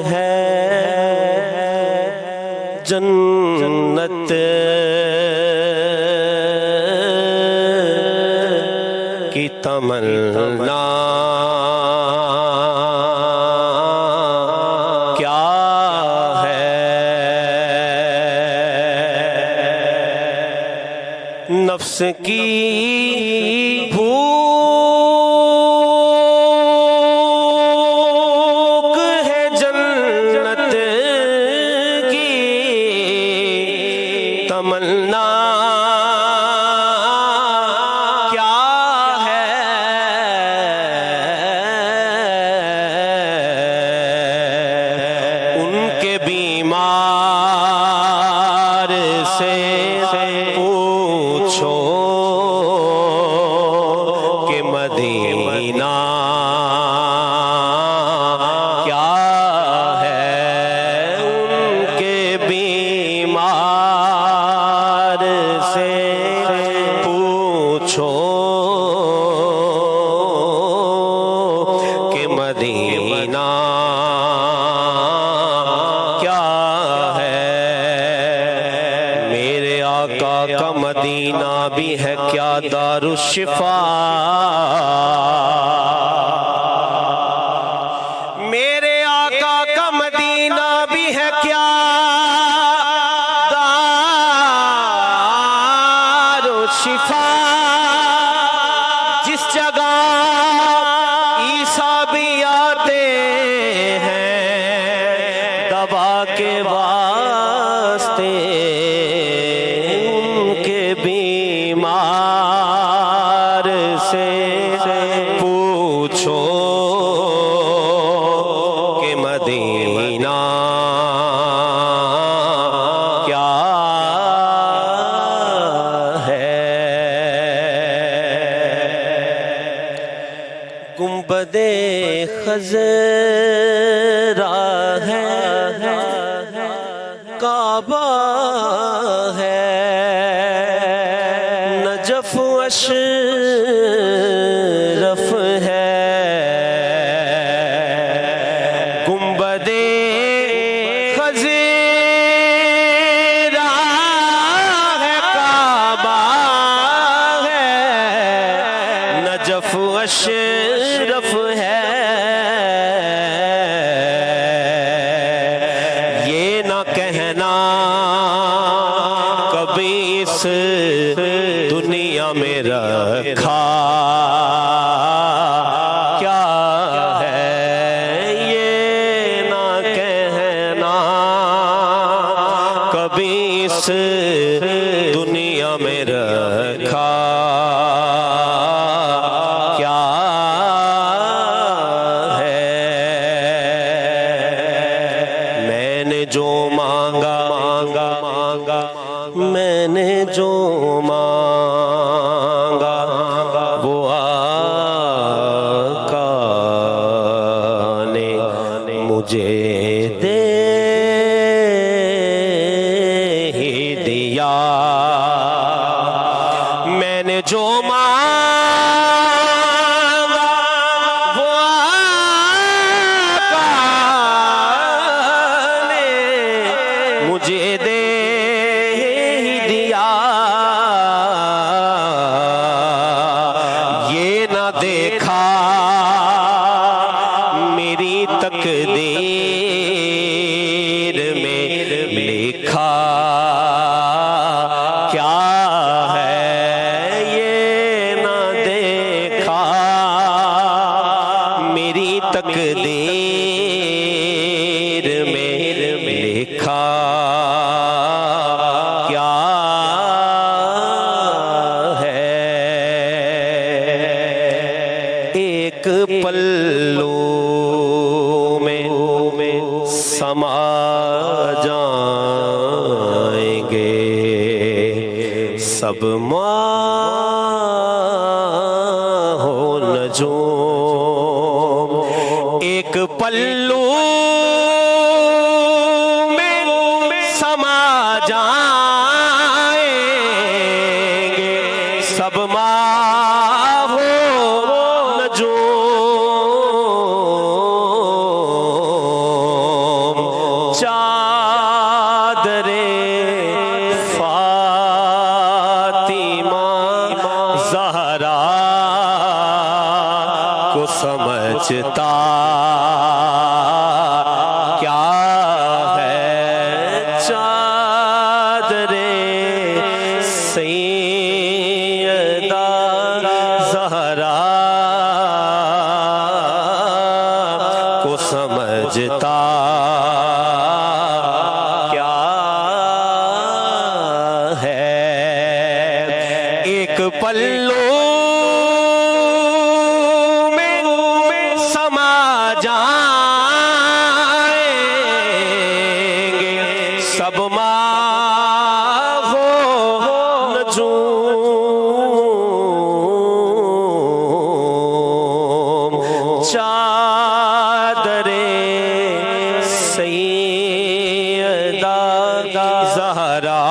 है जन्नत की तमन्ना क्या है। नफ्स की भूख है जन्नत की तमन्ना क्या है। उनके बीमार से पूछो कि मदीना क्या है। उनके बीमार से पूछो कि मदीना क्या है। मेरे आका का मदीना भी है क्या दारुश्शिफा। मेरे आका का मदीना भी है क्या दारुश्शिफा। जिस जगह ईसा भी आते हैं दवा के वास्ते। उनके बीमार से पूछो कि मदीना क्या है। गुंबदे खज़रा है काबा है नजफ अशरफ है। गुंबदे खज़रा है काबा है नजफ अशरफ है। ये ना कहना कभी इस दुनिया में रखा क्या है। ये ना कहना कभी इस दुनिया में रखा क्या है। मैंने जो मांगा मैंने जो मांगा वो आका ने मुझे दे ही दिया। मैंने जो मांगा वो आका ने मुझे दे ही दिया। ये ना देखा मेरी तकदीर में लिखा क्या है। ये ना देखा मेरी तकदीर में लिखा क्या है। एक पल्लू में समा जाएंगे सब माहो नजूम। एक पल्लू में समा जाएंगे सब माहो नजूम। समझता क्या है चादरे सैयदा ज़हरा को समझता क्या है। एक पल्लू में समा जाएंगे सब माहो नजूम। चादरे सैयदा ज़हरा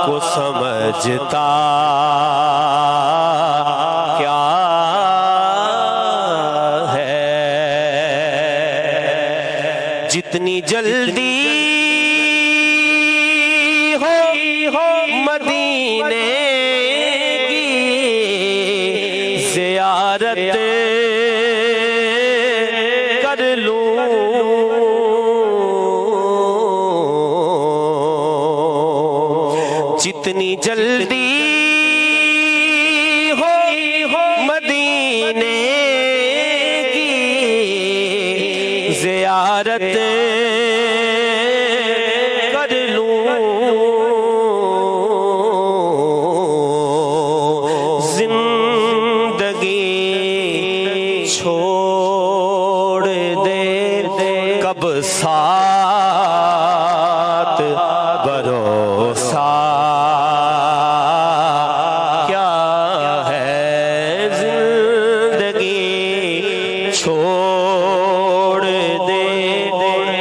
को समझता क्या है। जितनी जल्दी हो मदीने की ज़ियारत कर लूं, जितनी जल्दी हो मदीने की ज़ियारत कर लूं। जिंदगी छोड़ दे कब साथ भरोसा क्या है। जिंदगी छोड़ दे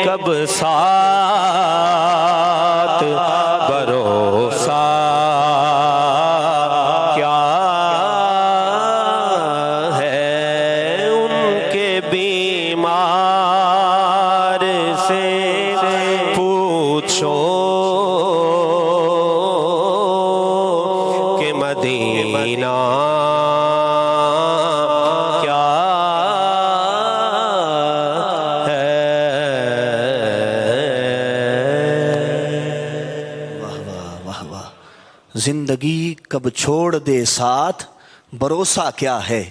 कब साथ भरोसा क्या है। उनके बीमार से पूछो कि मदीना क्या है। वाह वाह वाह वाह। जिंदगी कब छोड़ दे साथ भरोसा क्या है।